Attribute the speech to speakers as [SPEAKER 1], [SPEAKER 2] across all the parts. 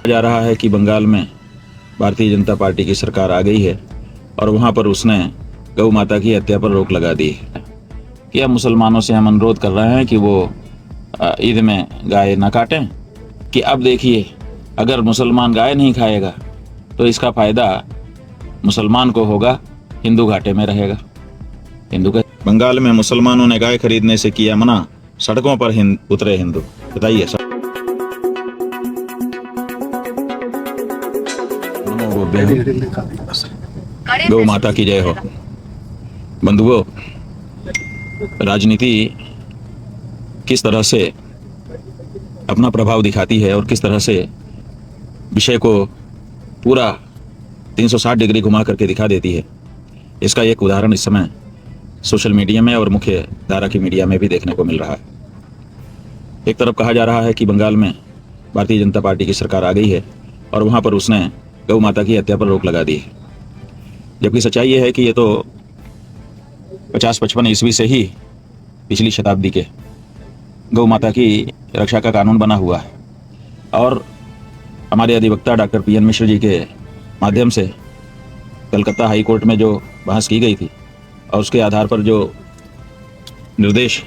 [SPEAKER 1] जा रहा है कि बंगाल में भारतीय जनता पार्टी की सरकार आ गई है और वहां पर उसने गौ माता की हत्या पर रोक लगा दी है। कि अब मुसलमानों से हम अनुरोध कर रहे हैं कि वो ईद में गाय ना काटें, कि अब देखिए अगर मुसलमान गाय नहीं खाएगा तो इसका फायदा मुसलमान को होगा, हिंदू घाटे में रहेगा। हिंदू का बंगाल में मुसलमानों ने गाय खरीदने से किया मना, सड़कों पर उतरे हिंदू। बताइए गौ माता की जय हो। बंधुओं, राजनीति किस तरह से अपना प्रभाव दिखाती है और किस तरह से विषय को पूरा 360 डिग्री घुमा करके दिखा देती है, इसका एक उदाहरण इस समय सोशल मीडिया में और मुख्य धारा की मीडिया में भी देखने को मिल रहा है। एक तरफ कहा जा रहा है कि बंगाल में भारतीय जनता पार्टी की सरकार आ गई है और वहां पर उसने गौ माता की हत्या पर रोक लगा दी है, जबकि सच्चाई ये है कि ये तो 50-55 ईस्वी से ही पिछली शताब्दी के गौ माता की रक्षा का कानून बना हुआ है और हमारे अधिवक्ता डॉक्टर PN मिश्र जी के माध्यम से कलकत्ता हाई कोर्ट में जो बहस की गई थी और उसके आधार पर जो निर्देश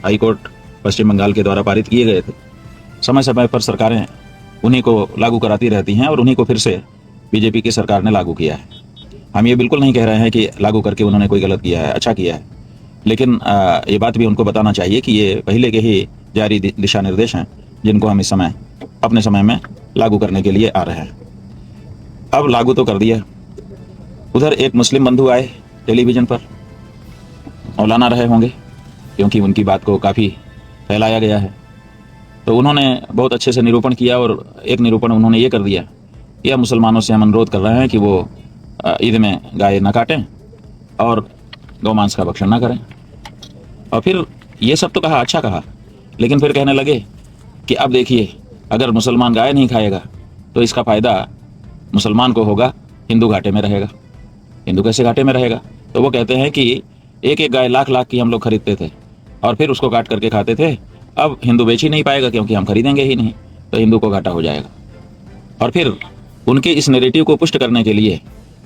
[SPEAKER 1] हाई कोर्ट पश्चिम बंगाल के द्वारा पारित किए गए थे, समय समय पर सरकारें उन्हीं को लागू कराती रहती हैं और उन्हीं को फिर से बीजेपी की सरकार ने लागू किया है। हम ये बिल्कुल नहीं कह रहे हैं कि लागू करके उन्होंने कोई गलत किया है, अच्छा किया है, लेकिन ये बात भी उनको बताना चाहिए कि ये पहले के ही जारी दिशा निर्देश हैं जिनको हम इस समय अपने समय में लागू करने के लिए आ रहे हैं। अब लागू तो कर दिया। उधर एक मुस्लिम बंधु आए टेलीविज़न पर, मौलाना रहे होंगे क्योंकि उनकी बात को काफ़ी फैलाया गया है, तो उन्होंने बहुत अच्छे से निरूपण किया और एक निरूपण उन्होंने ये कर दिया कि अब मुसलमानों से हम अनुरोध कर रहे हैं कि वो ईद में गाय ना काटें और गौ मांस का भक्षण ना करें। और फिर ये सब तो कहा, अच्छा कहा, लेकिन फिर कहने लगे कि अब देखिए अगर मुसलमान गाय नहीं खाएगा तो इसका फ़ायदा मुसलमान को होगा, हिंदू घाटे में रहेगा। हिंदू कैसे घाटे में रहेगा? तो वो कहते हैं कि एक एक गाय लाख लाख की हम लोग खरीदते थे और फिर उसको काट करके खाते थे, अब हिंदू बेच ही नहीं पाएगा क्योंकि हम खरीदेंगे ही नहीं, तो हिंदू को घाटा हो जाएगा। और फिर उनके इस नैरेटिव को पुष्ट करने के लिए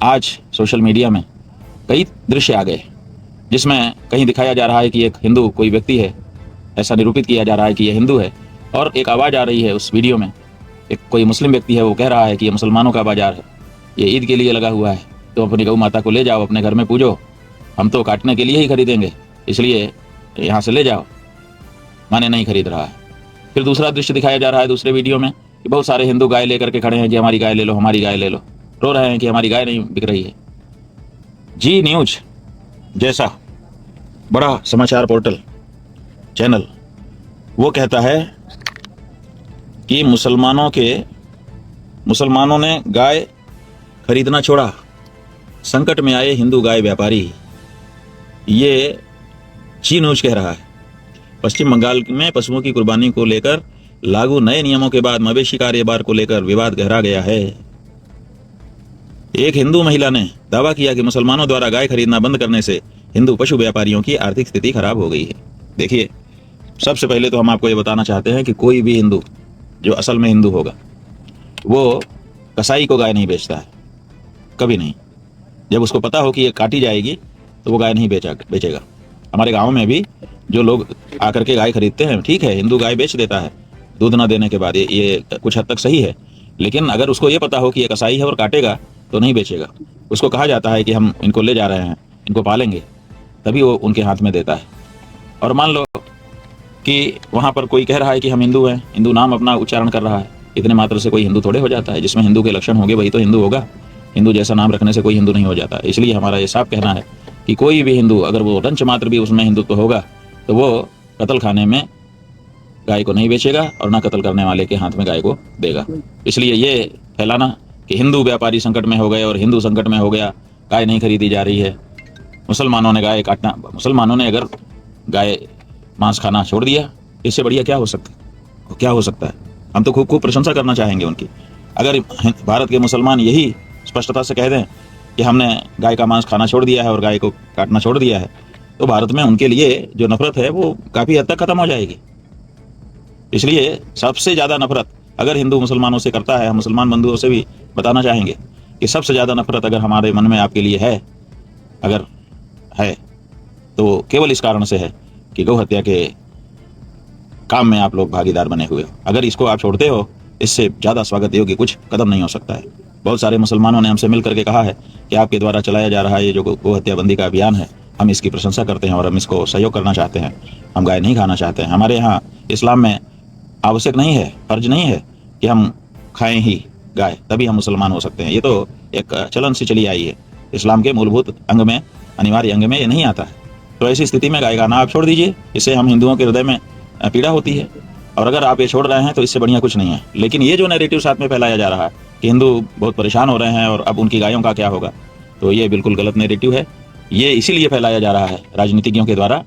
[SPEAKER 1] आज सोशल मीडिया में कई दृश्य आ गए जिसमें कहीं दिखाया जा रहा है कि एक हिंदू कोई व्यक्ति है, ऐसा निरूपित किया जा रहा है कि यह हिंदू है, और एक आवाज़ आ रही है उस वीडियो में, एक कोई मुस्लिम व्यक्ति है, वो कह रहा है कि ये मुसलमानों का बाजार है, ये ईद के लिए लगा हुआ है, तो अपनी गौ माता को ले जाओ, अपने घर में पूजो, हम तो काटने के लिए ही खरीदेंगे, इसलिए यहाँ से ले जाओ। माने नहीं खरीद रहा है। फिर दूसरा दृश्य दिखाया जा रहा है दूसरे वीडियो में कि बहुत सारे हिंदू गाय लेकर के खड़े हैं कि हमारी गाय ले लो, हमारी गाय ले लो, रो रहे हैं कि हमारी गाय नहीं बिक रही है। जी न्यूज जैसा बड़ा समाचार पोर्टल चैनल वो कहता है कि मुसलमानों ने गाय खरीदना छोड़ा, संकट में आए हिंदू गाय व्यापारी। ये जी न्यूज कह रहा है। पश्चिम बंगाल में पशुओं की कुर्बानी को लेकर लागू नए नियमों के बाद मवेशी कारोबार को लेकर विवाद गहरा गया है। एक हिंदू महिला ने दावा किया कि मुसलमानों द्वारा गाय खरीदना बंद करने से हिंदू पशु व्यापारियों की आर्थिक स्थिति खराब हो गई है। देखिए, सबसे पहले तो हम आपको ये बताना चाहते हैं कि कोई भी हिंदू जो असल में हिंदू होगा वो कसाई को गाय नहीं बेचता है, कभी नहीं। जब उसको पता हो कि ये काटी जाएगी तो वो गाय नहीं बेचेगा। हमारे गाँव में भी जो लोग आकर के गाय खरीदते हैं, ठीक है, हिंदू गाय बेच देता है दूध ना देने के बाद, ये कुछ हद तक सही है, लेकिन अगर उसको ये पता हो कि ये कसाई है और काटेगा तो नहीं बेचेगा। उसको कहा जाता है कि हम इनको ले जा रहे हैं, इनको पालेंगे, तभी वो उनके हाथ में देता है। और मान लो कि वहाँ पर कोई कह रहा है कि हम हिंदू हैं, हिंदू नाम अपना उच्चारण कर रहा है, इतने मात्र से कोई हिंदू थोड़े हो जाता है। जिसमें हिंदू के लक्षण होंगे वही तो हिंदू होगा। हिंदू जैसा नाम रखने से कोई हिंदू नहीं हो जाता। इसलिए हमारा ये साफ कहना है कि कोई भी हिंदू अगर वो रंच मात्र भी उसमें हिंदुत्व होगा तो वो कत्ल खाने में गाय को नहीं बेचेगा और ना कत्ल करने वाले के हाथ में गाय को देगा। इसलिए ये फैलाना कि हिंदू व्यापारी संकट में हो गए और हिंदू संकट में हो गया, गाय नहीं खरीदी जा रही है, मुसलमानों ने गाय काटना, मुसलमानों ने अगर गाय मांस खाना छोड़ दिया, इससे बढ़िया क्या हो सकता है? हम तो खूब प्रशंसा करना चाहेंगे उनकी। अगर भारत के मुसलमान यही स्पष्टता से कह दें कि हमने गाय का मांस खाना छोड़ दिया है और गाय को काटना छोड़ दिया है, तो भारत में उनके लिए जो नफरत है वो काफ़ी हद तक खत्म हो जाएगी। इसलिए सबसे ज़्यादा नफरत अगर हिंदू मुसलमानों से करता है, हम मुसलमान बंधुओं से भी बताना चाहेंगे कि सबसे ज़्यादा नफरत अगर हमारे मन में आपके लिए है, अगर है, तो केवल इस कारण से है कि गौ हत्या के काम में आप लोग भागीदार बने हुए हो। अगर इसको आप छोड़ते हो, इससे ज़्यादा स्वागत योग्य कुछ कदम नहीं हो सकता है। बहुत सारे मुसलमानों ने हमसे मिल करके कहा है कि आपके द्वारा चलाया जा रहा है ये जो गौ हत्या बंदी का अभियान है, हम इसकी प्रशंसा करते हैं और हम इसको सहयोग करना चाहते हैं। हम गाय नहीं खाना चाहते हैं। हमारे यहाँ इस्लाम में आवश्यक नहीं है, फर्ज नहीं है कि हम खाएं ही गाय, तभी हम मुसलमान हो सकते हैं। ये तो एक चलन से चली आई है। इस्लाम के मूलभूत अंग में, अनिवार्य अंग में ये नहीं आता है। तो ऐसी स्थिति में गाय खाना आप छोड़ दीजिए। इससे हम हिंदुओं के हृदय में पीड़ा होती है, और अगर आप ये छोड़ रहे हैं तो इससे बढ़िया कुछ नहीं है। लेकिन ये जो नैरेटिव साथ में फैलाया जा रहा है कि हिंदू बहुत परेशान हो रहे हैं और अब उनकी गायों का क्या होगा, तो ये बिल्कुल गलत नैरेटिव है। ये इसीलिए फैलाया जा रहा है राजनीतिज्ञों के द्वारा,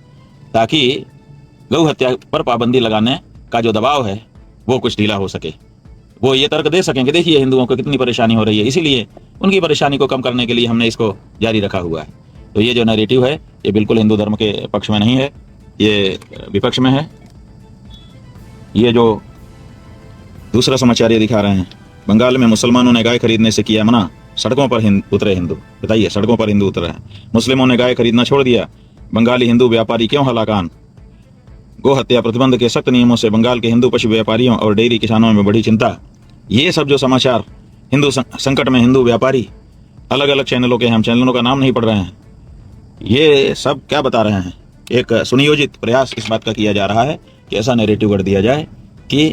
[SPEAKER 1] ताकि गौ हत्या पर पाबंदी लगाने का जो दबाव है वो कुछ ढीला हो सके। वो ये तर्क दे सकें कि देखिए हिंदुओं को कितनी परेशानी हो रही है, इसीलिए उनकी परेशानी को कम करने के लिए हमने इसको जारी रखा हुआ है। तो ये जो नैरेटिव है ये बिल्कुल हिंदू धर्म के पक्ष में नहीं है, ये विपक्ष में है। ये जो दूसरा समाचार ये दिखा रहे हैं, बंगाल में मुसलमानों ने गाय खरीदने से किया मना, सड़कों पर उतरे हिंदू। बताइए, सड़कों पर हिंदू उतरे हैं। मुस्लिमों ने गाय खरीदना छोड़ दिया, बंगाली हिंदू व्यापारी क्यों हलाकान। गो हत्या प्रतिबंध के सख्त नियमों से बंगाल के हिंदू पशु व्यापारियों और डेयरी किसानों में बढ़ी चिंता। ये सब जो समाचार, हिंदू संकट में हिंदू व्यापारी, अलग अलग चैनलों के, हम चैनलों का नाम नहीं पढ़ रहे हैं, ये सब क्या बता रहे हैं? एक सुनियोजित प्रयास इस बात का किया जा रहा है कि ऐसा नैरेटिव कर दिया जाए कि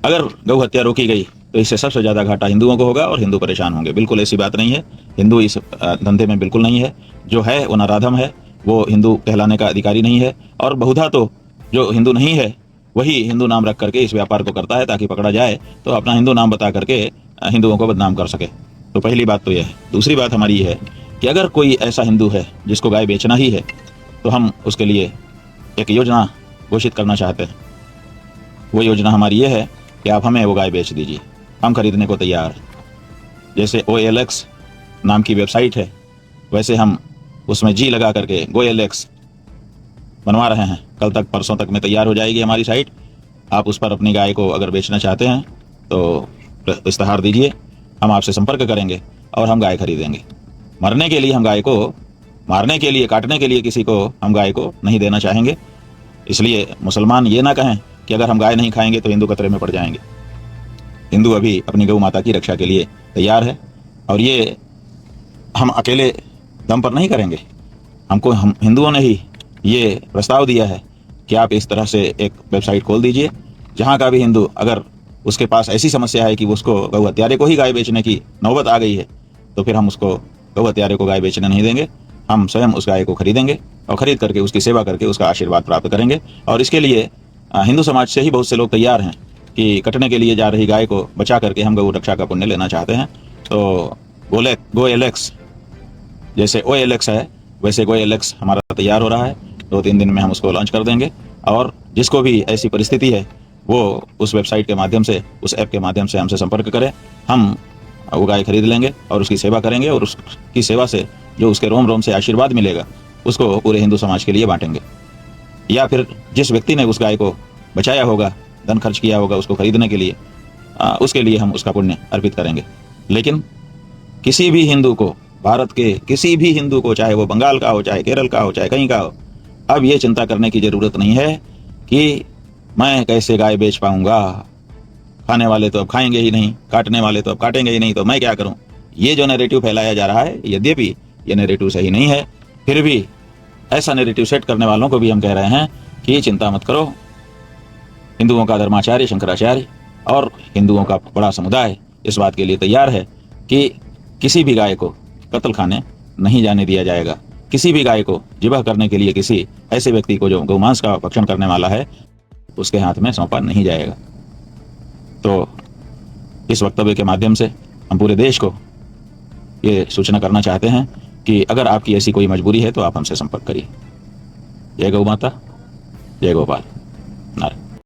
[SPEAKER 1] अगर गौ हत्या रोकी गई तो इससे सबसे ज़्यादा घाटा हिंदुओं को होगा और हिंदू परेशान होंगे। बिल्कुल ऐसी बात नहीं है। हिंदू इस धंधे में बिल्कुल नहीं है। जो है वो नराधम है, वो हिंदू कहलाने का अधिकारी नहीं है। और बहुधा तो जो हिंदू नहीं है वही हिंदू नाम रख करके इस व्यापार को करता है, ताकि पकड़ा जाए तो अपना हिंदू नाम बता करके हिंदुओं को बदनाम कर सके। तो पहली बात तो यह है। दूसरी बात हमारी ये है कि अगर कोई ऐसा हिंदू है जिसको गाय बेचना ही है, तो हम उसके लिए एक योजना घोषित करना चाहते हैं। वो योजना हमारी ये है कि आप हमें वो गाय बेच दीजिए, हम खरीदने को तैयार हैं। जैसे OLX नाम की वेबसाइट है, वैसे हम उसमें जी लगा करके GoLX बनवा रहे हैं। कल तक, परसों तक में तैयार हो जाएगी हमारी साइट। आप उस पर अपनी गाय को अगर बेचना चाहते हैं तो इस्तेहार दीजिए, हम आपसे संपर्क करेंगे और हम गाय खरीदेंगे। मरने के लिए हम गाय को, मारने के लिए, काटने के लिए किसी को हम गाय को नहीं देना चाहेंगे। इसलिए मुसलमान ये ना कहें कि अगर हम गाय नहीं खाएंगे तो हिंदू खतरे में पड़ जाएंगे। हिंदू अभी अपनी गौ माता की रक्षा के लिए तैयार है, और ये हम अकेले दम पर नहीं करेंगे। हम हिंदुओं ने ही ये प्रस्ताव दिया है कि आप इस तरह से एक वेबसाइट खोल दीजिए, जहाँ का भी हिंदू, अगर उसके पास ऐसी समस्या है कि उसको गौ हत्यारे को ही गाय बेचने की नौबत आ गई है, तो फिर हम उसको गौ हत्यारे को गाय बेचने नहीं देंगे। हम स्वयं उस गाय को खरीदेंगे और खरीद करके उसकी सेवा करके उसका आशीर्वाद प्राप्त करेंगे। और इसके लिए हिंदू समाज से ही बहुत से लोग तैयार हैं कि कटने के लिए जा रही गाय को बचा करके हम गौ रक्षा का पुण्य लेना चाहते हैं। तो GoLX जैसे OLX है, वैसे GoLX हमारा तैयार हो रहा है। 2-3 दिन में हम उसको लॉन्च कर देंगे, और जिसको भी ऐसी परिस्थिति है वो उस वेबसाइट के माध्यम से, उस ऐप के माध्यम से हमसे संपर्क करें। हम वो गाय खरीद लेंगे और उसकी सेवा करेंगे, और उसकी सेवा से जो उसके रोम रोम से आशीर्वाद मिलेगा उसको पूरे हिंदू समाज के लिए बांटेंगे। या फिर जिस व्यक्ति ने उस गाय को बचाया होगा, धन खर्च किया होगा उसको खरीदने के लिए, उसके लिए हम उसका पुण्य अर्पित करेंगे। लेकिन किसी भी हिंदू को, भारत के किसी भी हिंदू को, चाहे वो बंगाल का हो, चाहे केरल का हो, चाहे कहीं का हो, अब ये चिंता करने की ज़रूरत नहीं है कि मैं कैसे गाय बेच पाऊंगा। खाने वाले तो अब खाएंगे ही नहीं, काटने वाले तो अब काटेंगे ही नहीं, तो मैं क्या करूं। ये जो नैरेटिव फैलाया जा रहा है, यद्यपि ये नैरेटिव सही नहीं है, फिर भी ऐसा नैरेटिव सेट करने वालों को भी हम कह रहे हैं कि चिंता मत करो। हिंदुओं का धर्माचार्य शंकराचार्य और हिंदुओं का बड़ा समुदाय इस बात के लिए तैयार है कि किसी भी गाय को कत्ल खाने नहीं जाने दिया जाएगा। किसी भी गाय को जिबह करने के लिए किसी ऐसे व्यक्ति को जो गौमांस का भक्षण करने वाला है, उसके हाथ में सौंपा नहीं जाएगा। तो इस वक्तव्य के माध्यम से हम पूरे देश को ये सूचना करना चाहते हैं कि अगर आपकी ऐसी कोई मजबूरी है तो आप हमसे संपर्क करिए। जय गौ माता, जय गोपाल। नारायण।